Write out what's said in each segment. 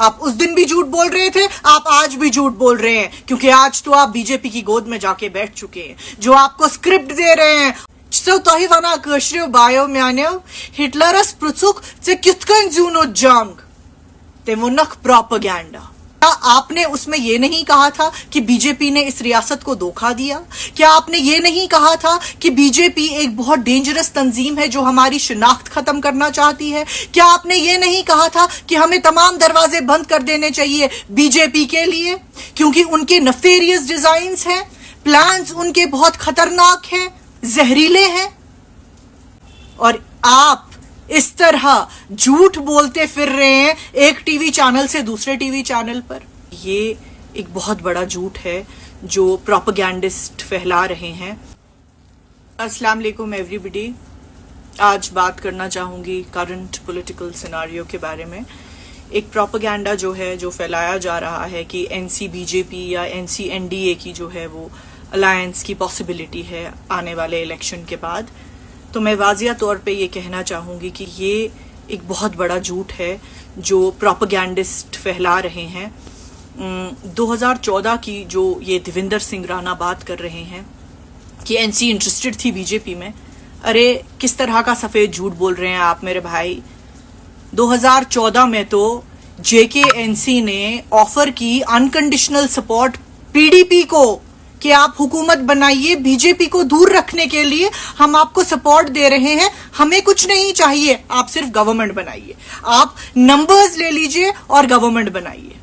आप उस दिन भी झूठ बोल रहे थे, आप आज भी झूठ बोल रहे हैं, क्योंकि आज तो आप बीजेपी की गोद में जाके बैठ चुके हैं, जो आपको स्क्रिप्ट दे रहे हैं। तोही वना कश्रियो बायो म्यान्यो हिटलरस पृथुक से कितकन जूनो जंग ते मुनक प्रोपेगेंडा। क्या आपने उसमें यह नहीं कहा था कि बीजेपी ने इस रियासत को धोखा दिया? क्या आपने ये नहीं कहा था कि बीजेपी एक बहुत डेंजरस तंजीम है जो हमारी शिनाख्त खत्म करना चाहती है? क्या आपने ये नहीं कहा था कि हमें तमाम दरवाजे बंद कर देने चाहिए बीजेपी के लिए, क्योंकि उनके नफेरियस डिजाइन्स हैं, प्लान्स उनके बहुत खतरनाक हैं, जहरीले हैं? और आप इस तरह झूठ बोलते फिर रहे हैं एक टीवी चैनल से दूसरे टीवी चैनल पर। ये एक बहुत बड़ा झूठ है जो प्रोपेगेंडिस्ट फैला रहे हैं। अस्सलाम वालेकुम एवरीबॉडी। आज बात करना चाहूंगी करंट पॉलिटिकल सिनेरियो के बारे में। एक प्रोपेगेंडा जो है, जो फैलाया जा रहा है कि एनसी बीजेपी या एनसी एनडीए की जो है वो अलायंस की पॉसिबिलिटी है आने वाले इलेक्शन के बाद। तो मैं वाजिया तौर पे ये कहना चाहूँगी कि ये एक बहुत बड़ा झूठ है जो प्रोपेगेंडिस्ट फैला रहे हैं। 2014 की जो ये देवेंद्र सिंह राणा बात कर रहे हैं कि एनसी इंटरेस्टेड थी बीजेपी में, अरे किस तरह का सफ़ेद झूठ बोल रहे हैं आप मेरे भाई। 2014 में तो जेकेएनसी ने ऑफर की अनकंडीशनल सपोर्ट पीडीपी को कि आप हुकूमत बनाइए, बीजेपी को दूर रखने के लिए हम आपको सपोर्ट दे रहे हैं, हमें कुछ नहीं चाहिए, आप सिर्फ गवर्नमेंट बनाइए, आप नंबर्स ले लीजिए और गवर्नमेंट बनाइए।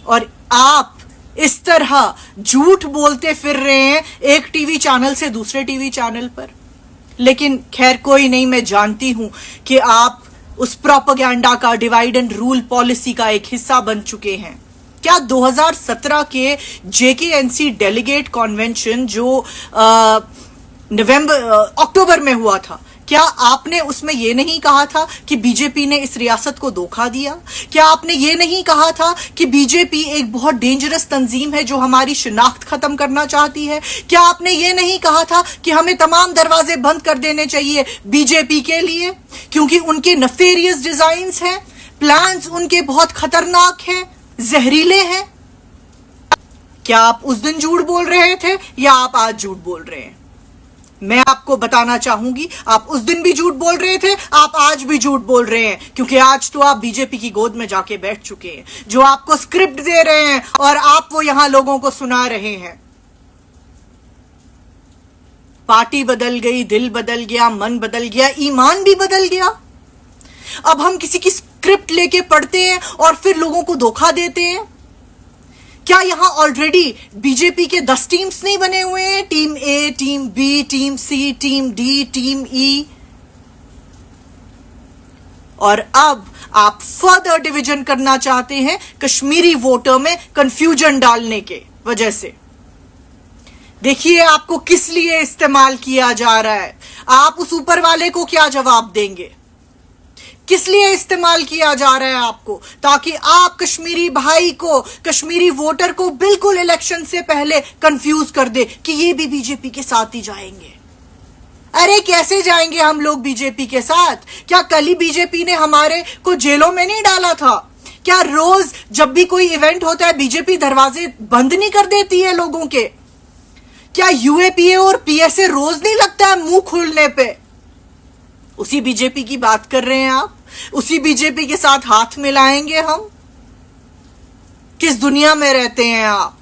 और आप इस तरह झूठ बोलते फिर रहे हैं एक टीवी चैनल से दूसरे टीवी चैनल पर। लेकिन खैर कोई नहीं, मैं जानती हूं कि आप उस प्रोपेगेंडा का, डिवाइड एंड रूल पॉलिसी का एक हिस्सा बन चुके हैं। क्या 2017 के जेकेएनसी डेलीगेट कन्वेंशन जो अक्टूबर में हुआ था, क्या आपने उसमें यह नहीं कहा था कि बीजेपी ने इस रियासत को धोखा दिया? क्या आपने ये नहीं कहा था कि बीजेपी एक बहुत डेंजरस तंजीम है जो हमारी शिनाख्त खत्म करना चाहती है? क्या आपने ये नहीं कहा था कि हमें तमाम दरवाजे बंद कर देने चाहिए बीजेपी के लिए, क्योंकि उनके नफेरियस डिजाइन्स हैं, प्लान्स उनके बहुत खतरनाक हैं, जहरीले हैं? क्या आप उस दिन झूठ बोल रहे थे या आप आज झूठ बोल रहे हैं? मैं आपको बताना चाहूंगी, आप उस दिन भी झूठ बोल रहे थे, आप आज भी झूठ बोल रहे हैं, क्योंकि आज तो आप बीजेपी की गोद में जाके बैठ चुके हैं, जो आपको स्क्रिप्ट दे रहे हैं और आप वो यहां लोगों को सुना रहे हैं। पार्टी बदल गई, दिल बदल गया, मन बदल गया, ईमान भी बदल गया। अब हम किसी की स्क्रिप्ट लेके पढ़ते हैं और फिर लोगों को धोखा देते हैं। क्या यहां ऑलरेडी बीजेपी के 10 टीम्स नहीं बने हुए हैं? टीम ए, टीम बी, टीम सी, टीम डी, टीम ई। और अब आप फर्दर डिवीजन करना चाहते हैं कश्मीरी वोटर में कंफ्यूजन डालने के वजह से। देखिए आपको किस लिए इस्तेमाल किया जा रहा है। आप उस ऊपर वाले को क्या जवाब देंगे? किस लिए इस्तेमाल किया जा रहा है आपको? ताकि आप कश्मीरी भाई को, कश्मीरी वोटर को बिल्कुल इलेक्शन से पहले कंफ्यूज कर दे कि ये भी बीजेपी के साथ ही जाएंगे। अरे कैसे जाएंगे हम लोग बीजेपी के साथ? क्या कल ही बीजेपी ने हमारे को जेलों में नहीं डाला था? क्या रोज जब भी कोई इवेंट होता है बीजेपी दरवाजे बंद नहीं कर देती है लोगों के? क्या यूएपीए और पीएसए रोज नहीं लगता है मुंह खुलने पे? उसी बीजेपी की बात कर रहे हैं आप? उसी बीजेपी के साथ हाथ मिलाएंगे हम? किस दुनिया में रहते हैं आप?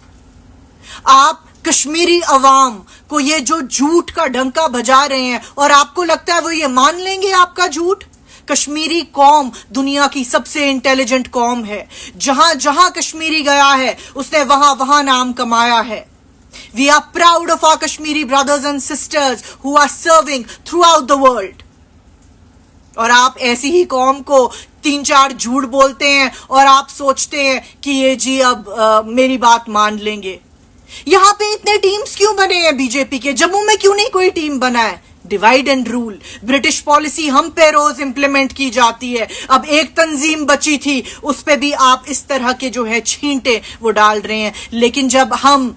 आप कश्मीरी अवाम को ये जो झूठ का डंका बजा रहे हैं और आपको लगता है वो ये मान लेंगे आपका झूठ? कश्मीरी कौम दुनिया की सबसे इंटेलिजेंट कौम है। जहां जहां कश्मीरी गया है उसने वहां वहां नाम कमाया है। We are proud of our Kashmiri brothers and sisters who are serving throughout the world. और आप ऐसी ही कौम को 3-4 झूठ बोलते हैं और आप सोचते हैं कि ये जी अब मेरी बात मान लेंगे। यहां पे इतने टीम्स क्यों बने हैं बीजेपी के? जम्मू में क्यों नहीं कोई टीम बना है? Divide and rule, British policy हम पे रोज इंप्लीमेंट की जाती है। अब एक तंजीम बची थी, उस पे भी आप इस तरह के जो है छींटे वो डाल रहे हैं। लेकिन जब हम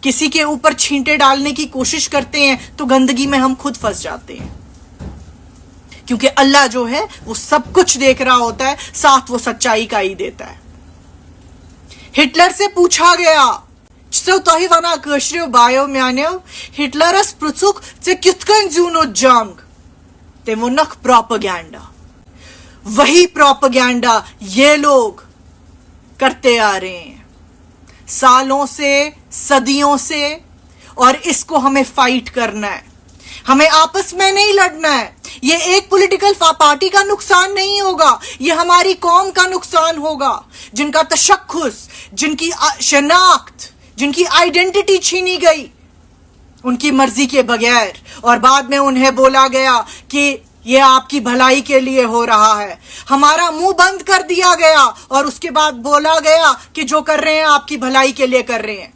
किसी के ऊपर छींटे डालने की कोशिश करते हैं तो गंदगी में हम खुद फंस जाते हैं, क्योंकि अल्लाह जो है वो सब कुछ देख रहा होता है, साथ वो सच्चाई का ही देता है। हिटलर से पूछा गया, हिटलरस पृथुक से कितकन जूनो जंग ते वो नख प्रोपेगेंडा। वही प्रोपेगेंडा ये लोग करते आ रहे हैं सालों से, सदियों से, और इसको हमें फाइट करना है। हमें आपस में नहीं लड़ना है। ये एक पॉलिटिकल पार्टी का नुकसान नहीं होगा, ये हमारी कौम का नुकसान होगा, जिनका तशख्खुस, जिनकी शनाख्त, जिनकी आइडेंटिटी छीनी गई उनकी मर्जी के बगैर, और बाद में उन्हें बोला गया कि ये आपकी भलाई के लिए हो रहा है। हमारा मुंह बंद कर दिया गया और उसके बाद बोला गया कि जो कर रहे हैं आपकी भलाई के लिए कर रहे हैं।